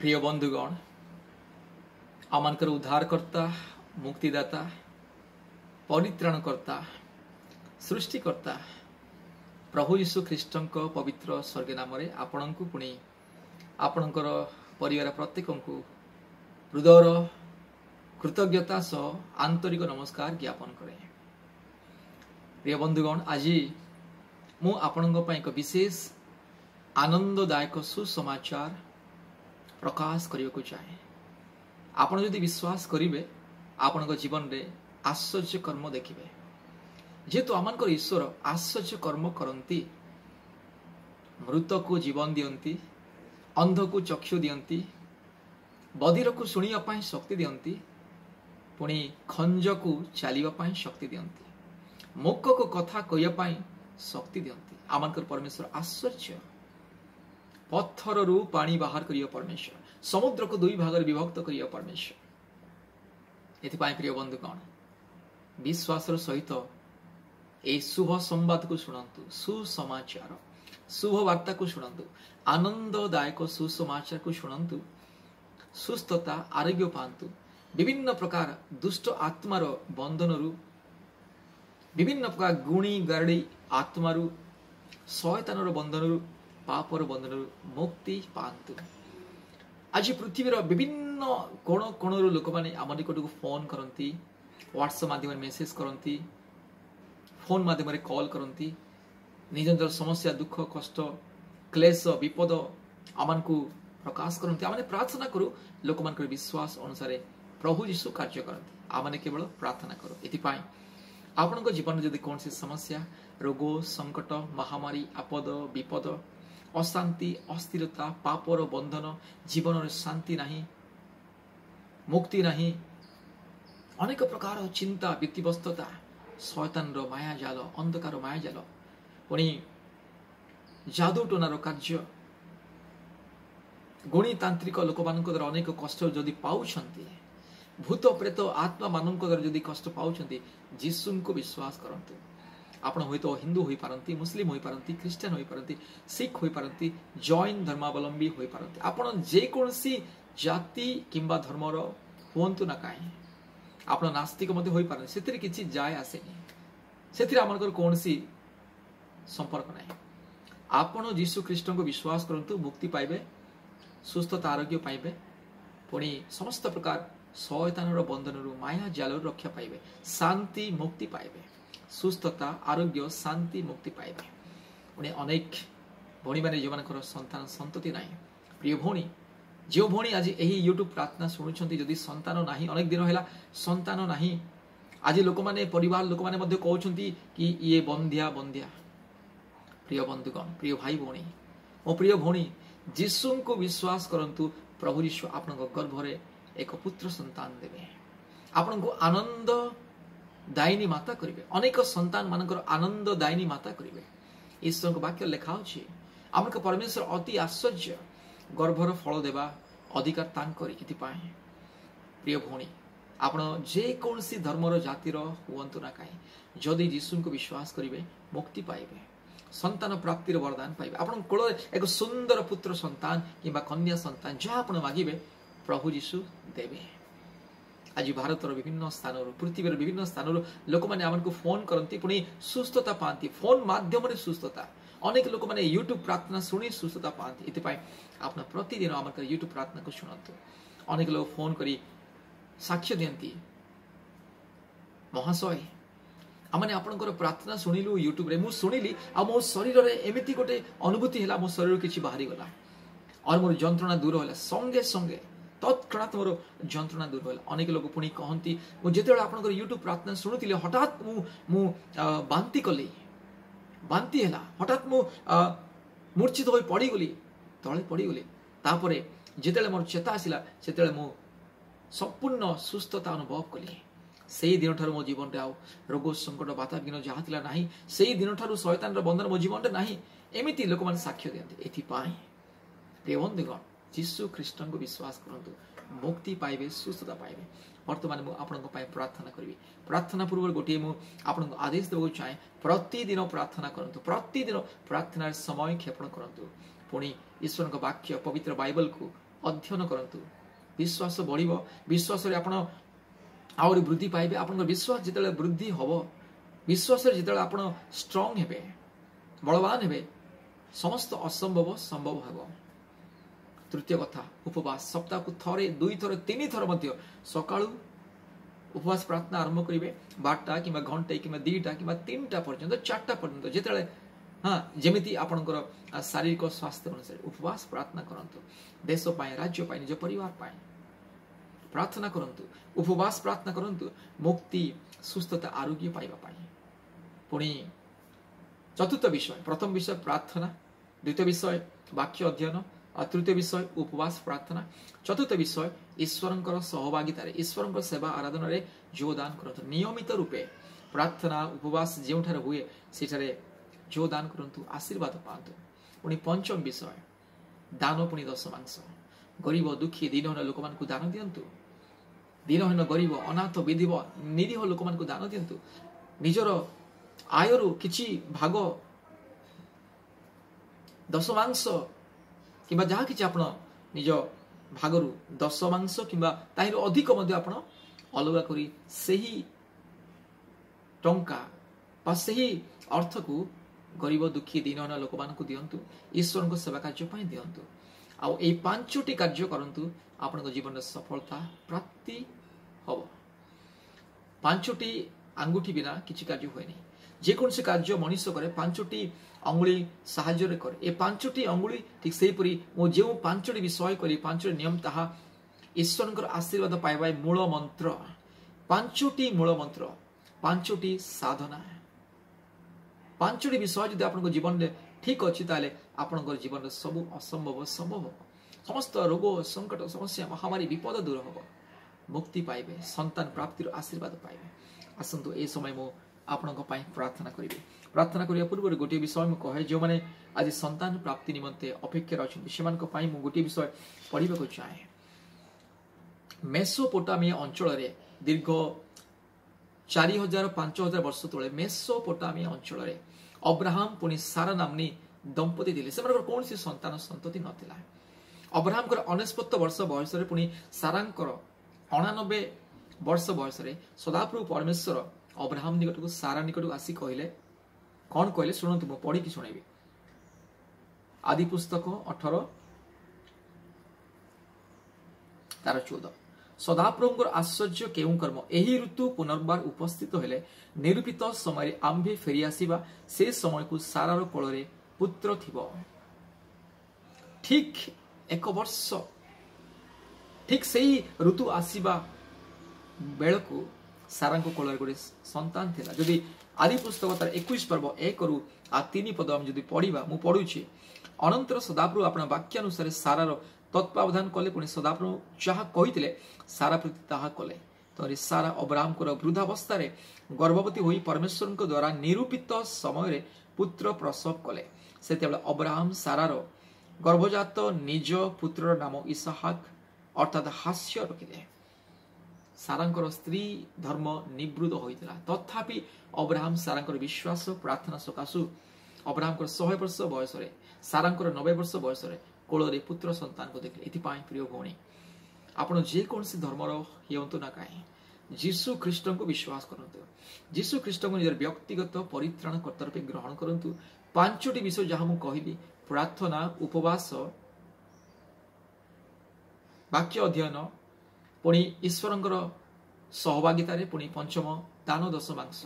प्रिय बंधुगण आमनकर उद्धारकर्ता मुक्तिदाता परित्राणकर्ता सृष्टिकर्ता प्रभु यीशु ख्रीष्टଙ୍କ पवित्र स्वर्ग नाम आपणଙ୍କୁ पुणी आपणଙ୍କର परिवार प्रत्येकଙ୍କୁ हृदयर कृतज्ञता सह आंतरिक नमस्कार ज्ञापन करे। प्रिय बंधुगण आज मु आपणଙ୍କ ପାଇଁ ଏକ विशेष आनंददायक सुसमाचार प्रकाश करने को चाहे। आपण यदि विश्वास करिवे आपण जीवन रे आश्चर्य कर्म देखिबे। जेहेतु आमनकर ईश्वर आश्चर्य कर्म करती, मृत को जीवन दियंती, अंध को चक्षु दियंती, बधिर को शुणिया पाई शक्ति दियंती, पुणी खंज को चलिया पाई शक्ति दियंती, मूक को कथा कहया पाई शक्ति दियंती। आमनकर परमेश्वर आश्चर्य पत्थर रु पानी बाहर करिया परमेश्वर, समुद्र को दुई भाग विभक्त करिया परमेश्वर। एथिपाई प्रिय बंधुगण विश्वास सहित ए शुभ संवाद को शुणु, सुसमाचार शुभ वार्ता को शुणु, आनंददायक सुसमाचार को शुणु, सुस्थता आरोग्य पातु, विभिन्न प्रकार दुष्ट आत्मार बंधन रु, विभिन्न प्रकार गुणी गारड़ी आत्मार शयतानर बंधन रु, पापर बंधन मुक्ति पातु। आज पृथ्वीर विभिन्न कोण कोण लोक मैंने आम निकट को फोन करती, व्हाट्सएप माध्यम मेसेज करती, फोन माध्यम कॉल करती, निज निजर समस्या दुख कष्ट क्लेश विपद आम को प्रकाश करती। आम प्रार्थना करूँ लोक मान विश्वास अनुसार प्रभु यीशु कार्य करती। आम केवल प्रार्थना करूँ। एथिपाई आपण जीवन जदि कौन सी समस्या रोग संकट महामारी आपद विपद अशांति अस्थिरता पापर बंधन जीवन शांति नहीं मुक्ति नहीं अनेक प्रकार चिंता व्यक्तिबद्धता शयतान माया जाल अंधकार माया जाल पुणी जादू टोनार कार्य गुणीतांत्रिक लोक मान अनेक कष्ट जदि पाउछंती भूत प्रेत आत्मा मान जदि कष्ट पाउछंती जीसु को विश्वास करंतु। आपण हुई तो हिंदू होई पारंती, मुस्लिम होई पारंती, क्रिश्चियन होई पारंती, सिख होई पारंती, जैन धर्मावलंबी होई पारंती। आपण जे कोनसी जाति किंबा धर्मर हुंतु ना काहे आपण नास्तिक मध्ये होई पारंती, सेतिर किछि जाय आसेनी, सेतिर आमनकर कोनसी संपर्क नाही। आपण यीशु ख्रीष्ट को विश्वास करंतु, मुक्ति पाइबे, सुस्थता आरोग्य पाइबे, पुणी समस्त प्रकार शयतानर बंधनरु माया जालरु रक्षा पाइबे, शांति मुक्ति पाइबे, सुस्थता आरोग्य शांति मुक्ति पाइबे। पुणी अनेक भणी मैंने जो मान संतान संतति ना प्रिय भौणी जो भौणी आज यही यूट्यूब प्रार्थना शुणुंट जदि संतान ना अनेक दिन है संतान ना आज लोक मैंने परिवार लोक मैंने कहते कि ये बंध्या बंध्या। प्रिय बंधुगण प्रिय भाई भौणी मो प्रिय भौणी जीसु को विश्वास करंतु प्रभु यीशु आपण गर्भरे एक पुत्र संतान देवे, आपण को आनंद दायिनी माता करिवे, अनेक संतान मानकर आनंद दायिनी माता करिवे। ईश्वर वाक्य लेखा अछि आमक परमेश्वर अति आश्चर्य गर्भर फल देवा अधिकार तांकरी। इतिपाई प्रिय भौणी आपण जे कोनसी धर्मर जातिर हुअंतु ना काहे जदि यीशु को विश्वास करिवे मुक्ति पाइबे, संतान प्राप्तिर वरदान पाइबे। आपण कोल एक सुंदर पुत्र संतान किंबा कन्या संतान जहा आपण मागिबे प्रभु यीशु देवे। आज भारत विभिन्न स्थान पृथ्वीर विभिन्न स्थान लोक मैंने आमको फोन करती पुणी सुस्थता पाती, फोन माध्यम सुस्थता अनेक लोक मैंने यूट्यूब प्रार्थना शुणी सुस्थता पाती। इतिपाई आप प्रतिदिन आम यूट्यूब प्रार्थना को शुणु। अनेक लोग फोन करी साक्ष्य दियंती महाशय आमने आपनकर प्रार्थना शुणिलु यूट्यूब रे, मु शुणिली आ मो शरीर रे एमिति गोटे अनुभूति हैला, मो शरीर किछि बाहरी गला और मोर जंत्रणा दूर होला, संगे संगे तत्क्षणात मोर जंत्रणा दूर होला। अनेक लोग पुणी कहती जिते आप यूट्यूब प्रार्थना शुणुली हठात मु बांती कली, बांती है हठात मु मूर्छित हो पड़गली, तले पड़गली, तापर जिते मोर चेता आसला से मु संपूर्ण सुस्थता अनुभव कली। से ही दिन मो जीवन में आउ रोग संकट बाता विघ्न जहाँ था ना से ही दिन शयतान बंधन मो जीवन में ना एमती लोक मैंने साक्ष्य दिखते। एथिपाई प्रिय बंधुगण जीसु ख्रीष्ट को विश्वास करंतु मुक्ति पाइबे, सुस्थता पाइबे। वर्तमान मुझे आपण प्रार्थना करी। प्रार्थना पूर्व गोटे मुझे आदेश देवा चाहे प्रतिदिन प्रार्थना करंतु, प्रतिदिन प्रार्थना समय क्षेपण करंतु, पुणी ईश्वर वाक्य पवित्र बाइबल को अध्ययन करंतु विश्वास बढ़िबो विश्वास रे आपण आउरी वृद्धि पाइबे आपन विश्वास जितले वृद्धि हबो विश्वास रे जितले आपण स्ट्रांग हेबे बलवान हेबे समस्त असंभव संभव हेबो। तृतीय कथा उपवास सप्ताह को थरे दुई थर तीन थर मध्य सकाळू उपवास प्रार्थना आरंभ करिवे 12टा किबा घंटे किबा 2टा किबा 3टा पर्यंत 4टा पर्यंत जेतले हाँ जेमिति आपणकर शारीरिक स्वास्थ्य अनुसार उपवास प्रार्थना करंतु देश पाए राज्य पाए निज परिवार पाए प्रार्थना करंतु उपवास प्रार्थना करंतु मुक्ति सुस्थता आरोग्य पाइबा पाए। पुणी चतुर्थ विषय प्रथम विषय प्रार्थना द्वितीय विषय वाक्य अध्ययन और तृतीय विषय उपवास प्रार्थना चतुर्थ विषय ईश्वरंकर सहभागिता ईश्वरंकर सेवा आराधना रे योगदान करंतु नियमित रूपे प्रार्थना उपवास जेउठारे हुए सेठारे योगदान करंतु आशीर्वाद पांतु। पुणी पंचम विषय दान पुणी दशमांश गरीब दुखी दीनहीन लोक मानकु दान दियंतु दीनहीन गरीब अनाथ विधव निरीह लोक मानकु दान दियंतु निजर आयरु किछि भाग दशमांश किबा जहा किछि आपण निज भागरु दशमांश किबा ताहिर अधिक मध्ये आपण अलगा करी सेही टंका बा सेही अर्थ को गरीब दुखी दीनहीन लोक मानकु दियंतु ईश्वर को सेवा कार्य पई दियंतु आउ ए पांचटी कार्य करंतु आपन जीवन में सफलता प्राप्ति हबो। पांचटी आंगुठी बिना किछि कार्य होय नै जे कोन से कार्य मनुष्य करे पांचटी अंगुली सहाय्य रे करे ए पांचटी अंगुली ठीक सेही परी मो जेउ पांचटी विषय करी पांचटी नियम ताहा ईश्वरकर आशीर्वाद पाइबाय मूल मंत्र पांचटी मूल मंत्र पांचटी साधना पांचटी विषय यदि आपन जीवन में ठीक अच्छी ताले आपन जीवन सब असंभव संभव समस्त रोग संकट समस्या महामारी विपद दूर हम मुक्ति पाइबे संतान प्राप्तिर आशीर्वाद पाइबे। आसंतु ए समय मो आपण प्रार्थना करी प्रार्थना करने पूर्व गोटे विषय मुझे कहे जो मैंने आज संतान प्राप्ति निमंते अपेक्षा अच्छा से गोटे विषय पढ़ा को चाहे। मेसोपोटामिया अंचल दीर्घ 4000-5000 वर्ष तले मेसोपोटामिया अंचल अब्राहम पुणी सारा नामनी दंपति थे से कौन सी संतान संतति नथिला। अब्राहम 69 वर्ष बयस पुणी सारा 89 वर्ष बयस सदाप्रभु परमेश्वर अब्राहम निकट को सारा निकट को आसी कहले कौन कहले शुणु मु पढ़ी शुणेबी आदि पुस्तक 18 तार 14 सदाप्रभुଙ୍କର आश्चर्य केउं कर्म एही ऋतु पुनर्बार उपस्थित हेले निरूपित समय आंभे फेरी आसीबा से समय को सारार कोଳରେ पुत्र थिबो। ठीक एक वर्ष ठीक सही ऋतु आसीबा बेलकु सारांको कोଳରେ गोटे संतान थिला। जदि आदि पुस्तक तार 21 पर्व 1 रु आ 3 पद हम जदि पढ़िबा मु पढुछि अनंतर सदाप्रभु आपण वाक्य अनुसार सारार तत्वावधान कले पुणी सदाप्रभु जहाँ कही सारा प्रति ताहा कले तरी सारा अब्राहम को वृद्धावस्था गर्भवती होई परमेश्वर द्वारा निरूपित समय पुत्र प्रसव कले से अब्राहम सारार गर्भजात निज पुत्र नाम इसहाक अर्थात हास्य रखिदे। सारांकर स्त्री धर्म निवृत्त होइतिला तथापि अब्राहम सारांकर विश्वास प्रार्थना सकाशु अब्राहम 100 वर्ष बयस सारांकर 90 वर्ष बयस कोଳରେ पुत्र संतान को देखले। एथिपाई प्रिय भौणी आपण जे कौन सी धर्मर हियंतु ना काहे जीशु ख्रीष्ट को विश्वास करंतु जीशु ख्रीष्ट को निजर व्यक्तिगत परित्राण कर्ता रूपे ग्रहण करंतु। पांचटी विषय जहाँ मु कहली प्रार्थना उपवास वाक्य अध्ययन पुणी ईश्वरंकर सहभागिता पुणी पंचम दान दशमांश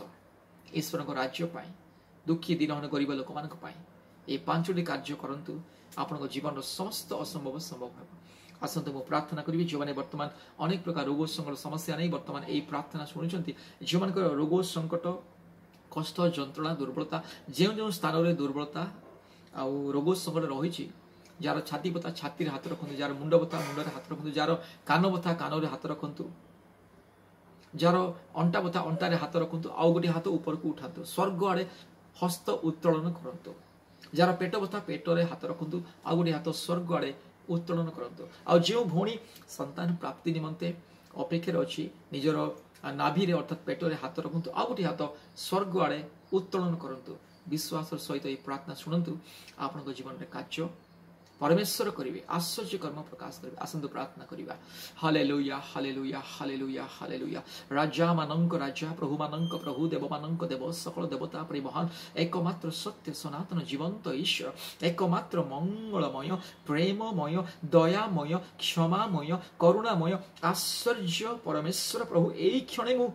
ईश्वरंकर राज्य पाई दुखी दीनहीन गरीब लोक मान ए पांचटी कार्य करंतु आपण जीवन समस्त असंभव संभव हो। आसंतु मु प्रार्थना करी जो मैंने वर्तमान अनेक प्रकार रोग संकट समस्या नहीं वर्तमान यही प्रार्थना शुणुंट जो मान रोग संकट कष्ट जंत्रणा दुर्बलता जो जो स्थान में दुर्बलता आउ रोग संकट रही जार छाती बता छाती हाथ रखु जार मुंड बता मुंडे हाथ रखु जार कान बता कान हाथ रखु जार अंटा बता अंटारे हाथ रखु आउ गोटे हाथ ऊपर को उठातु स्वर्ग आड़े हस्त उत्तोलन करंतु जार पेट बता पेटरे हाथ रखु आ गोटे हाथ स्वर्ग आड़े उत्तोलन करंतु। आ जो भौणी संतान प्राप्ति निमंते अपेक्षा अच्छी निजर नाभि अर्थात पेटरे हाथ रखु आ गोटे हाथ स्वर्ग आड़े उत्तोलन करंतु। विश्वास सहित ये प्रार्थना शुणु आपण जीवन में कार्य परमेश्वर करिवे आश्चर्य कर्म प्रकाश करिवे आसंतु प्रार्थना करिवा हालेलुया हालेलुया हालेलुया हालेलुया राजा मानंक राजा प्रभु मानंक प्रभु देव मानंक देव सकल देवता परिमहान एकमात्र सत्य सनातन जीवंत ईश्वर एकमात्र मंगलमय प्रेममय दयामय क्षमामय करुणामय आश्चर्य परमेश्वर प्रभु एई क्षणे मु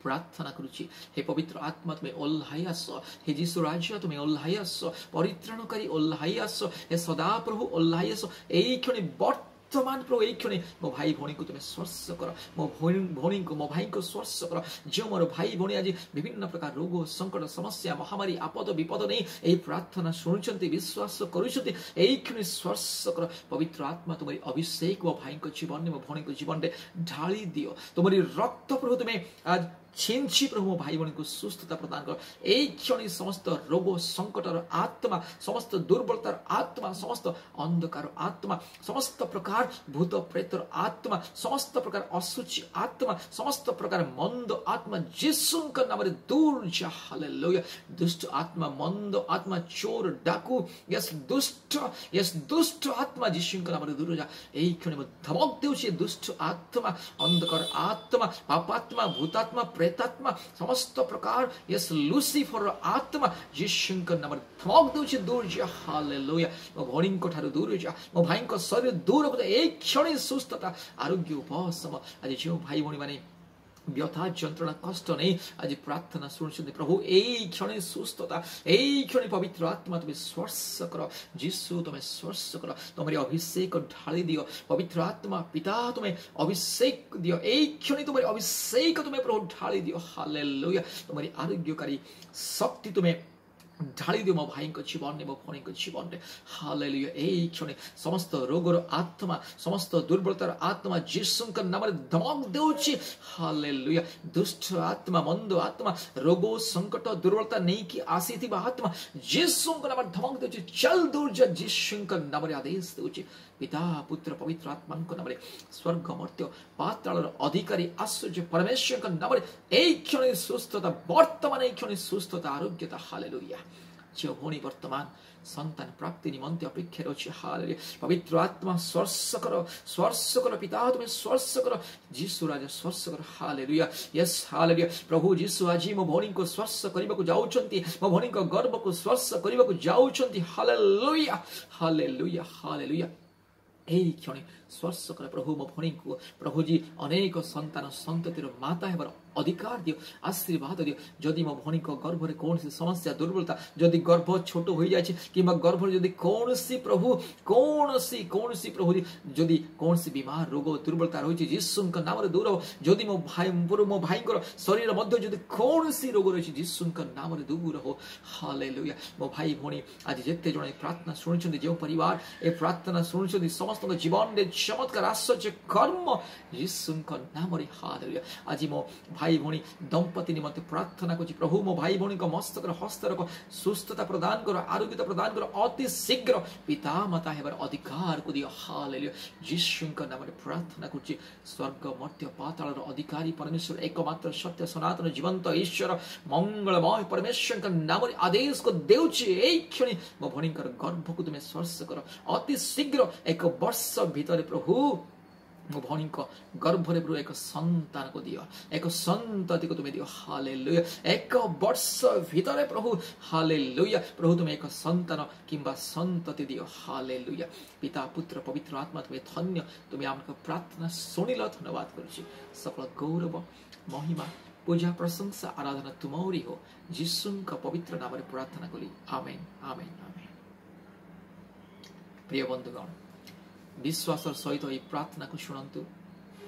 प्रार्थना करुची हे पवित्र आत्मा तुम्हें ओल्हाई आस हे जीशु राज्य तुम्हें ओल्हाई आस परित्राणकारी ओल्हाई आस हे सदा प्रभु ओल्हाई आस एई क्षणे वर्तमान प्रभु एई क्षणे मो भाई भौणी को तुम्हें स्पर्श कर मो भौणी को मो भाई को स्पर्श कर जो मोर भाई भौणी आज विभिन्न प्रकार रोग संकट समस्या महामारी आपद विपद नहीं एई प्रार्थना शुणुचंती विश्वास करुचंती एई क्षणे स्पर्श कर पवित्र आत्मा तुम्हारी अभिषेक मो भाई को जीवन मो भौणी को जीवन रे ढाली दियो तुम्हारी रक्त प्रभु तुम्हें आज छिंची प्रभु भाई भौणी को सुस्थता प्रदान कर एई क्षणी समस्त रोग संकटर आत्मा समस्त दुर्बलतार आत्मा समस्त अंधकार आत्मा समस्त प्रकार भूत प्रेतर आत्मा समस्त प्रकार असुचि आत्मा समस्त प्रकार मंद आत्मा यीशुଙ୍କ नाम रे दूर जा हालेलुया दुष्ट आत्मा मंद आत्मा चोर डाकू यस दुष्ट आत्मा यीशुଙ୍କ नाम रे दूर जा एई क्षणी म धमक देउछि दुष्ट आत्मा अंधकार आत्मा पापात्मा भूतात्मा प्रेतात्मा समस्त प्रकार यस लूसीफर आत्मा यीशुଙ୍କ नाम धमक देउछि दूर जा हालेलुया मो भौणीଙ୍କ ठाରୁ दूर जा मो भाईଙ୍କ शरीर दूर को एई क्षणी सुस्थता आरोग्य उपशम आज जो भाई भौणी माने व्यथा जंत्रणा कष्ट नहीं आज प्रार्थना शुणुଛନ୍ତି प्रभु एई क्षणे सुस्थता एई क्षणे पवित्र आत्मा तुम्हें स्पर्श कर यीशु तुम्हें स्पर्श कर तुम्हारी अभिषेक ढाली दियो पवित्र आत्मा पिता तुम्हें अभिषेक दियो एई क्षणे तुम्हारी अभिषेक तुम्हें प्रभु ढाली दियो हालेलुया तुम्हारी आरोग्यकारी शक्ति तुम्हें ढाली दियो मो भाई को जीवन ने मो भौणी को जीवन रे हालेलुया एई क्षणे समस्त रोगर आत्मा समस्त दुर्बलतार आत्मा यीशुଙ୍କ नाम रे धमक देउछि हालेलुया दुष्ट आत्मा मंद आत्मा रोग संकट दुर्बलता नहीं कि आसीथिबा आत्मा यीशुଙ୍କ नाम रे धमक देउछि चल दूर जा यीशुଙ୍କ नाम रे आदेश देउछि पिता पुत्र पवित्र आत्माଙ୍କ नाम रे स्वर्ग मर्त्य पाताळर अधिकारी आश्चर्य परमेश्वरଙ୍କ नाम रे एई क्षणे सुस्थता वर्तमान एई क्षणे सुस्थता आरोग्यता हालेलुया जो भौणी वर्तमान संतान प्राप्ति निमंते अपेक्षा रही हालेलुया पवित्र आत्मा स्पर्श कर पिता तुम्हें स्पर्श कर यीशु राजा स्पर्श कर हालेलुया यस हालेलुया प्रभु यीशु आज मो भौणी को स्पर्श करने को जाउछंती मो भौणी को गर्भ को स्पर्श करने को जाउछंती हालेलुया हालेलुया हालेलुया एई क्षणे स्पर्श कर प्रभु मो भौणी को प्रभु जी अनेक संतान संततिर माता हेबार अधिकार दियो आशीर्वाद दियो जदि मो भौणी को गर्भ रे कौन सी समस्या दुर्बलता जदि गर्भ छोट हो जाय छै किबा गर्भ जदि कौन सी प्रभु जदि कौन सी बीमार रोग दुर्बलता रही छै यीशुଙ୍କ नाम रे दूर हो जदि मो भाई को शरीर मध्य जदि कौन सी रोग रही छै यीशुଙ୍କ नाम रे दूर हो हालेलुया मो भाई भौणी आज जेते जणे प्रार्थना सुनिछन्ती जे परिवार ए प्रार्थना सुनिछन्ती समस्त जीवन रे चमत्कार आश्चर्य कर्म यीशुଙ୍କ नाम रे हालेलुया आज मो भाई भौणी दंपति निमंते प्रार्थना करी प्रभु मो भाई भौणी को मस्तक हस्तर को सुस्थता प्रदान कर आरोग्यता प्रदान कर अति शीघ्र पिता माता हेबार अधिकार को दियो हालेलुया यीशुଙ୍କ नाम रे प्रार्थना करी स्वर्ग मर्त्य पाताळर अधिकारी परमेश्वर एकमात्र सत्य सनातन जीवंत ईश्वर मंगलमय परमेश्वरଙ୍କ नाम रे आदेश को देउछि एई क्षणी मो भौणीकर गर्भ को तुमे स्पर्श कर अति शीघ्र एक वर्ष भीतर प्रभु मो भौणी को गर्भ रे प्रभु एक संतान को दियो एक संतति को तुम्हें दियो हालेलुया एक वर्ष भीतर प्रभु हालेलुया प्रभु तुम्हें एक संतान किंबा संतति दियो हालेलुया पिता पुत्र पवित्र आत्मा तुम्हें धन्य तुम्हें आमको प्रार्थना सुनिल धन्यवाद करूछि सकल गौरव महिमा पूजा प्रशंसा आराधना तुमरी हो यीशुଙ୍କ पवित्र नाम रे प्रार्थना करी आमेन आमेन आमेन प्रिय बंधुगण विश्वास सहित ये प्रार्थना को शुणु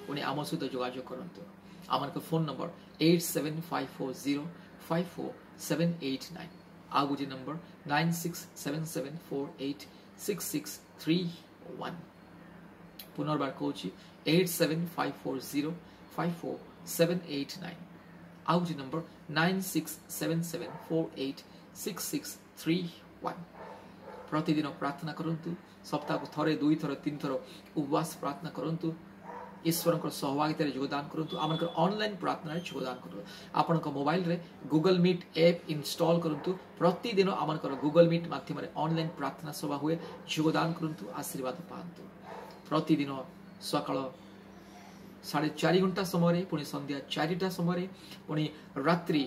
पुणी आम सहित जोगाजोग करंतु आम फोन नंबर 8750547889 आ गोटे नंबर 9677486631 पुनर्बार कहूँ 8754054789 आ गोटे नंबर 9677486631 प्रतिदिन प्रार्थना करंतु सप्ताह को थरे दुई थर तीन थर उपवास प्रार्थना करंतु ईश्वर सहभागितार योगदान करूँ आम ऑनलाइन प्रार्थना योगदान करूँ आपण मोबाइल रे गूगल मीट ऐप इंस्टॉल करूँ प्रतिदिन आम गूगल मीट माध्यम ऑनलाइन प्रार्थना सभा हुए योगदान करूँ आशीर्वाद पातु प्रतिदिन सकाळ 4:30 घंटा समय पुणी संध्या 4टा समय पुणी रात्रि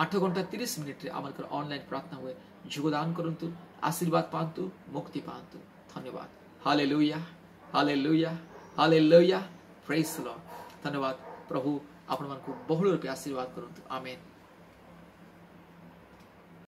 8 घंटा 30 मिनिट आम ऑनलाइन प्रार्थना हुए योगदान करूँ आशीर्वाद पातु मुक्ति पातु धन्यवाद hallelujah hallelujah hallelujah praise the Lord धन्यवाद प्रभु आपण बहुल रूपे आशीर्वाद करूँ आमेन।